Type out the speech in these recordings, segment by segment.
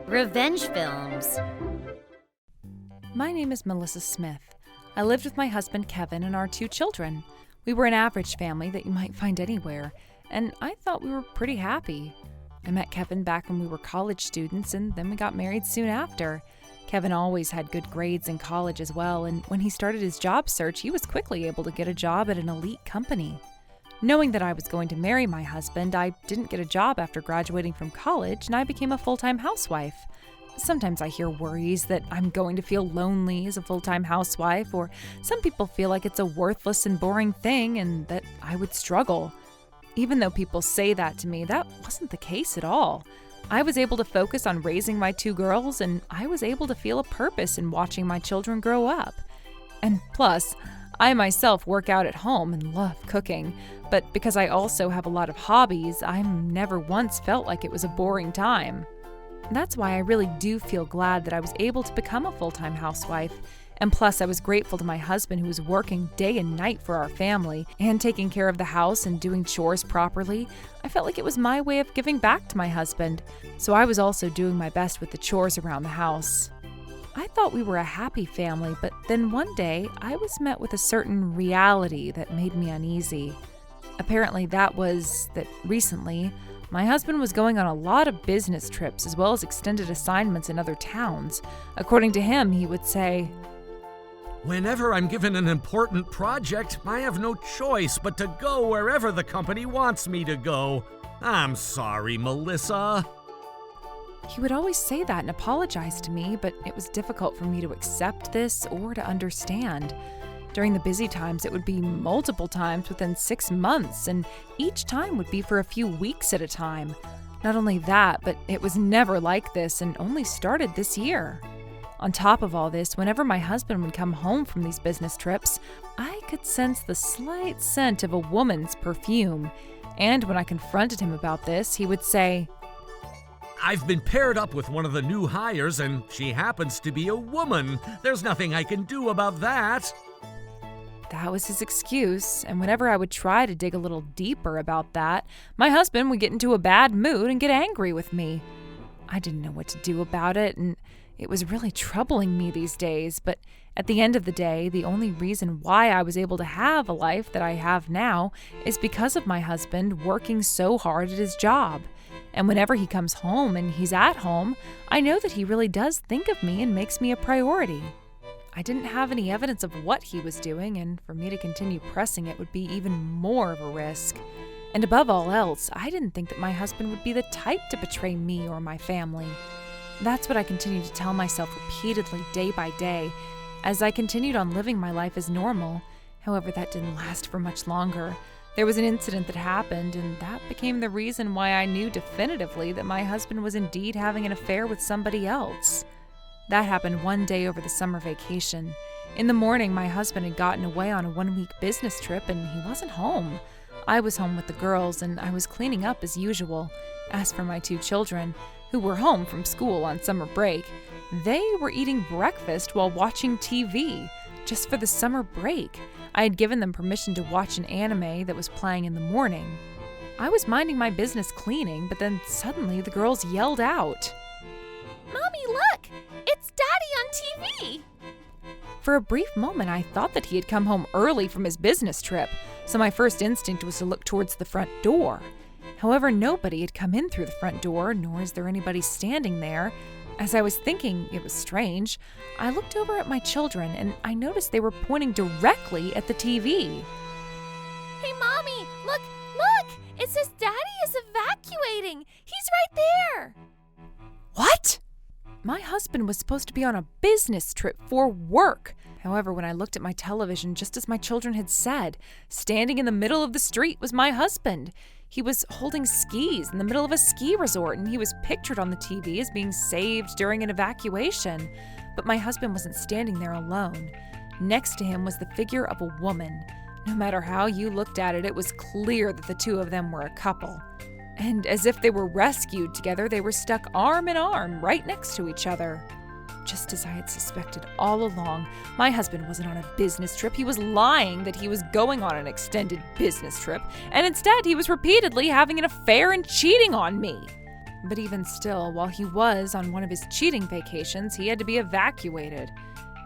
Revenge films. My name is Melissa Smith. I lived with my husband Kevin and our 2 children. We were an average family that you might find anywhere, and I thought we were pretty happy. I met Kevin back when we were college students, and then we got married soon after. Kevin always had good grades in college as well, and when he started his job search, he was quickly able to get a job at an elite company. Knowing that I was going to marry my husband, I didn't get a job after graduating from college, and I became a full-time housewife. Sometimes I hear worries that I'm going to feel lonely as a full-time housewife, or some people feel like it's a worthless and boring thing and that I would struggle. Even though people say that to me, that wasn't the case at all. I was able to focus on raising my 2 girls, and I was able to feel a purpose in watching my children grow up. And plus, I myself work out at home and love cooking, but because I also have a lot of hobbies, I never once felt like it was a boring time. That's why I really do feel glad that I was able to become a full-time housewife. And plus, I was grateful to my husband who was working day and night for our family and taking care of the house and doing chores properly. I felt like it was my way of giving back to my husband, so I was also doing my best with the chores around the house. I thought we were a happy family, but then one day I was met with a certain reality that made me uneasy. Apparently that was that recently, my husband was going on a lot of business trips as well as extended assignments in other towns. According to him, he would say, "Whenever I'm given an important project, I have no choice but to go wherever the company wants me to go. I'm sorry, Melissa." He would always say that and apologize to me, but it was difficult for me to accept this or to understand. During the busy times, it would be multiple times within 6 months, and each time would be for a few weeks at a time. Not only that, but it was never like this and only started this year. On top of all this, whenever my husband would come home from these business trips, I could sense the slight scent of a woman's perfume. And when I confronted him about this, he would say, "I've been paired up with one of the new hires, and she happens to be a woman. There's nothing I can do about that." That was his excuse, and whenever I would try to dig a little deeper about that, my husband would get into a bad mood and get angry with me. I didn't know what to do about it, and it was really troubling me these days, but at the end of the day, the only reason why I was able to have a life that I have now is because of my husband working so hard at his job. And whenever he comes home and he's at home, I know that he really does think of me and makes me a priority. I didn't have any evidence of what he was doing, and for me to continue pressing it would be even more of a risk. And above all else, I didn't think that my husband would be the type to betray me or my family. That's what I continued to tell myself repeatedly day by day as I continued on living my life as normal. However, that didn't last for much longer. There was an incident that happened, and that became the reason why I knew definitively that my husband was indeed having an affair with somebody else. That happened one day over the summer vacation. In the morning, my husband had gotten away on a 1-week business trip, and he wasn't home. I was home with the girls, and I was cleaning up as usual. As for my 2 children, who were home from school on summer break, they were eating breakfast while watching TV, just for the summer break. I had given them permission to watch an anime that was playing in the morning. I was minding my business cleaning, but then suddenly the girls yelled out, Mommy, look! It's Daddy on TV! For a brief moment, I thought that he had come home early from his business trip, so my first instinct was to look towards the front door. However, nobody had come in through the front door, nor is there anybody standing there. As I was thinking it was strange, I looked over at my children and I noticed they were pointing directly at the TV. Hey, Mommy, look! It says Daddy is evacuating! He's right there! What? My husband was supposed to be on a business trip for work. However, when I looked at my television, just as my children had said, standing in the middle of the street was my husband. He was holding skis in the middle of a ski resort, and he was pictured on the TV as being saved during an evacuation. But my husband wasn't standing there alone. Next to him was the figure of a woman. No matter how you looked at it, it was clear that the 2 of them were a couple. And as if they were rescued together, they were stuck arm in arm right next to each other. just as I had suspected all along, my husband wasn't on a business trip. He was lying that he was going on an extended business trip, and instead he was repeatedly having an affair and cheating on me. But even still, while he was on one of his cheating vacations, he had to be evacuated.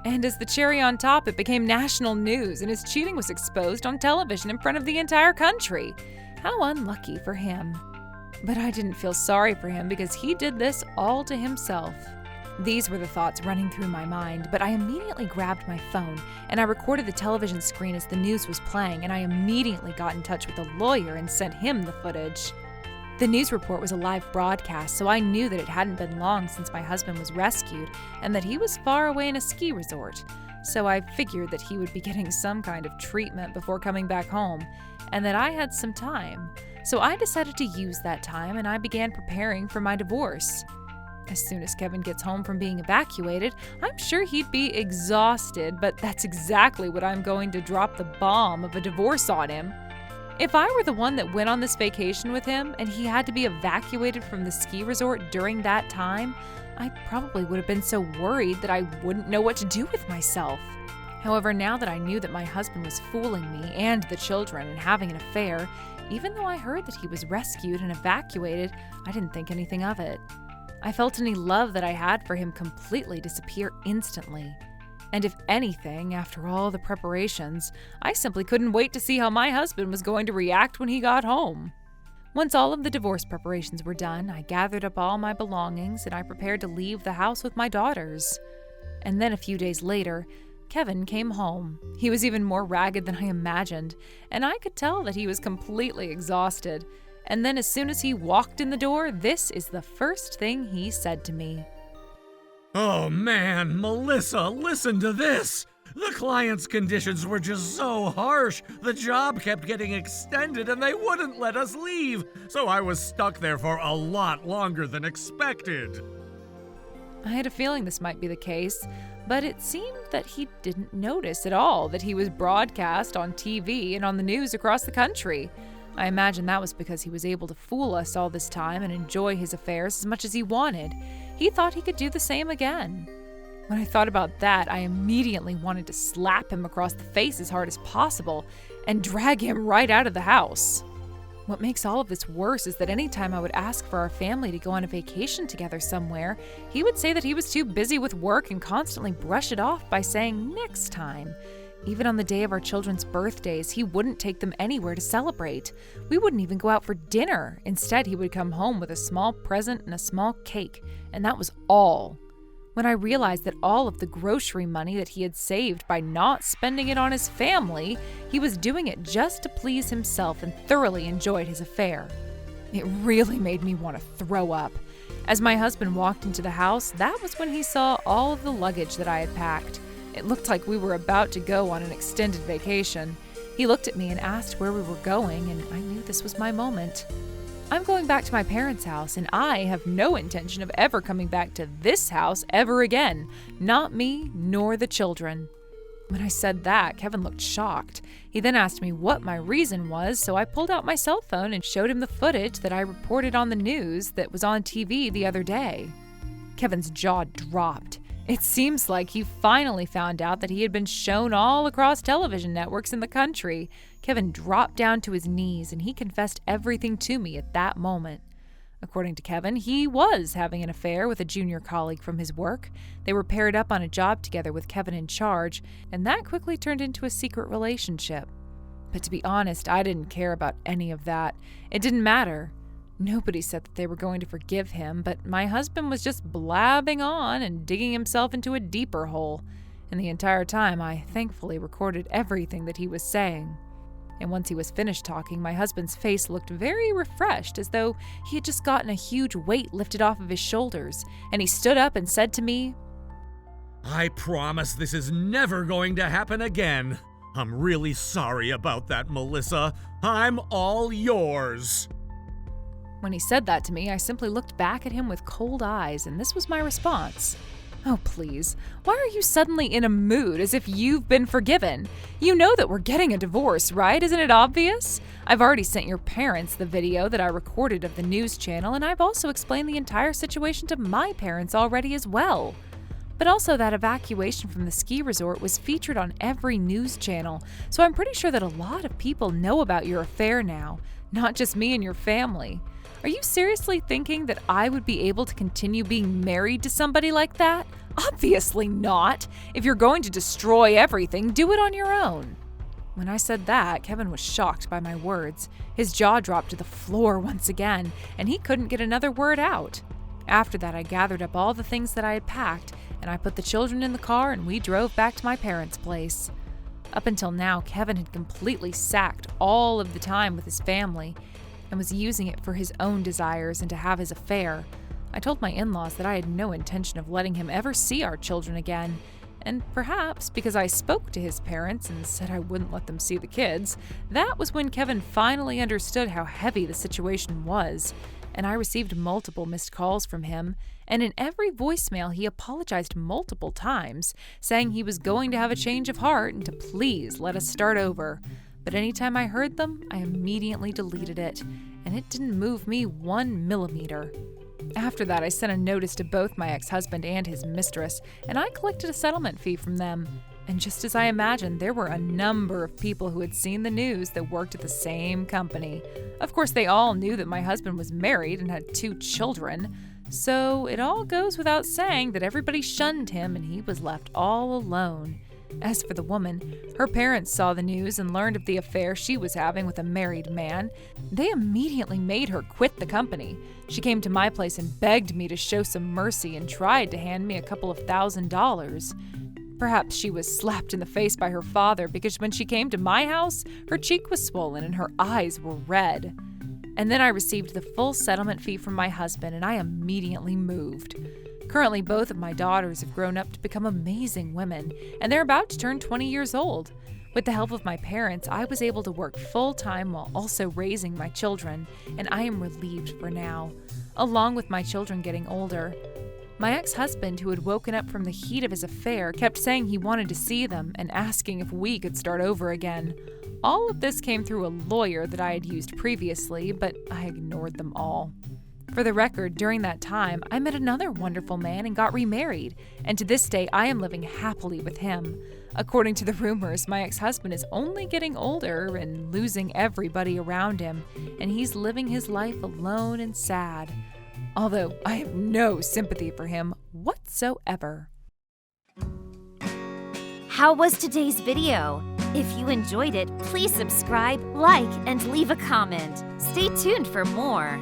And as the cherry on top, it became national news, and his cheating was exposed on television in front of the entire country. How unlucky for him. But I didn't feel sorry for him because he did this all to himself. These were the thoughts running through my mind, but I immediately grabbed my phone and I recorded the television screen as the news was playing, and I immediately got in touch with a lawyer and sent him the footage. The news report was a live broadcast, so I knew that it hadn't been long since my husband was rescued and that he was far away in a ski resort. So I figured that he would be getting some kind of treatment before coming back home, and that I had some time. So I decided to use that time and I began preparing for my divorce. As soon as Kevin gets home from being evacuated, I'm sure he'd be exhausted, but that's exactly what I'm going to drop the bomb of a divorce on him. If I were the one that went on this vacation with him and he had to be evacuated from the ski resort during that time, I probably would have been so worried that I wouldn't know what to do with myself. However, now that I knew that my husband was fooling me and the children and having an affair, even though I heard that he was rescued and evacuated, I didn't think anything of it. I felt any love that I had for him completely disappear instantly. And if anything, after all the preparations, I simply couldn't wait to see how my husband was going to react when he got home. Once all of the divorce preparations were done, I gathered up all my belongings and I prepared to leave the house with my daughters. And then a few days later, Kevin came home. He was even more ragged than I imagined, and I could tell that he was completely exhausted. And then as soon as he walked in the door, this is the first thing he said to me. Oh man, Melissa, listen to this! The client's conditions were just so harsh. The job kept getting extended and they wouldn't let us leave, so I was stuck there for a lot longer than expected. I had a feeling this might be the case, but it seemed that he didn't notice at all that he was broadcast on TV and on the news across the country. I imagine that was because he was able to fool us all this time and enjoy his affairs as much as he wanted. He thought he could do the same again. When I thought about that, I immediately wanted to slap him across the face as hard as possible and drag him right out of the house. What makes all of this worse is that anytime I would ask for our family to go on a vacation together somewhere, he would say that he was too busy with work and constantly brush it off by saying next time. Even on the day of our children's birthdays, he wouldn't take them anywhere to celebrate. We wouldn't even go out for dinner. Instead, he would come home with a small present and a small cake, and that was all. When I realized that all of the grocery money that he had saved by not spending it on his family, he was doing it just to please himself and thoroughly enjoyed his affair. It really made me want to throw up. As my husband walked into the house, that was when he saw all of the luggage that I had packed. It looked like we were about to go on an extended vacation. He looked at me and asked where we were going, and I knew this was my moment. I'm going back to my parents' house, and I have no intention of ever coming back to this house ever again. Not me, nor the children. When I said that, Kevin looked shocked. He then asked me what my reason was, so I pulled out my cell phone and showed him the footage that I reported on the news that was on TV the other day. Kevin's jaw dropped. It seems like he finally found out that he had been shown all across television networks in the country. Kevin dropped down to his knees and he confessed everything to me at that moment. According to Kevin, he was having an affair with a junior colleague from his work. They were paired up on a job together with Kevin in charge, and that quickly turned into a secret relationship. But to be honest, I didn't care about any of that. It didn't matter. Nobody said that they were going to forgive him, but my husband was just blabbing on and digging himself into a deeper hole. And the entire time, I thankfully recorded everything that he was saying. And once he was finished talking, my husband's face looked very refreshed, as though he had just gotten a huge weight lifted off of his shoulders. And he stood up and said to me, I promise this is never going to happen again. I'm really sorry about that, Melissa. I'm all yours. When he said that to me, I simply looked back at him with cold eyes, and this was my response. Oh, please. Why are you suddenly in a mood as if you've been forgiven? You know that we're getting a divorce, right? Isn't it obvious? I've already sent your parents the video that I recorded of the news channel, and I've also explained the entire situation to my parents already as well. But also, that evacuation from the ski resort was featured on every news channel, so I'm pretty sure that a lot of people know about your affair now, not just me and your family. Are you seriously thinking that I would be able to continue being married to somebody like that? Obviously not. If you're going to destroy everything, do it on your own. When I said that, Kevin was shocked by my words. His jaw dropped to the floor once again, and he couldn't get another word out. After that, I gathered up all the things that I had packed, and I put the children in the car and we drove back to my parents' place. Up until now, Kevin had completely sacked all of the time with his family and was using it for his own desires and to have his affair. I told my in-laws that I had no intention of letting him ever see our children again, and perhaps because I spoke to his parents and said I wouldn't let them see the kids, that was when Kevin finally understood how heavy the situation was, and I received multiple missed calls from him, and in every voicemail he apologized multiple times, saying he was going to have a change of heart and to please let us start over. But anytime I heard them, I immediately deleted it, and it didn't move me 1 millimeter. After that, I sent a notice to both my ex-husband and his mistress, and I collected a settlement fee from them. And just as I imagined, there were a number of people who had seen the news that worked at the same company. Of course, they all knew that my husband was married and had 2 children, so it all goes without saying that everybody shunned him and he was left all alone. As for the woman, her parents saw the news and learned of the affair she was having with a married man. They immediately made her quit the company. She came to my place and begged me to show some mercy and tried to hand me a couple of $1,000. Perhaps she was slapped in the face by her father because when she came to my house, her cheek was swollen and her eyes were red. And then I received the full settlement fee from my husband and I immediately moved. Currently, both of my daughters have grown up to become amazing women, and they're about to turn 20 years old. With the help of my parents, I was able to work full-time while also raising my children, and I am relieved for now, along with my children getting older. My ex-husband, who had woken up from the heat of his affair, kept saying he wanted to see them and asking if we could start over again. All of this came through a lawyer that I had used previously, but I ignored them all. For the record, during that time, I met another wonderful man and got remarried, and to this day, I am living happily with him. According to the rumors, my ex-husband is only getting older and losing everybody around him, and he's living his life alone and sad. Although I have no sympathy for him whatsoever. How was today's video? If you enjoyed it, please subscribe, like, and leave a comment. Stay tuned for more.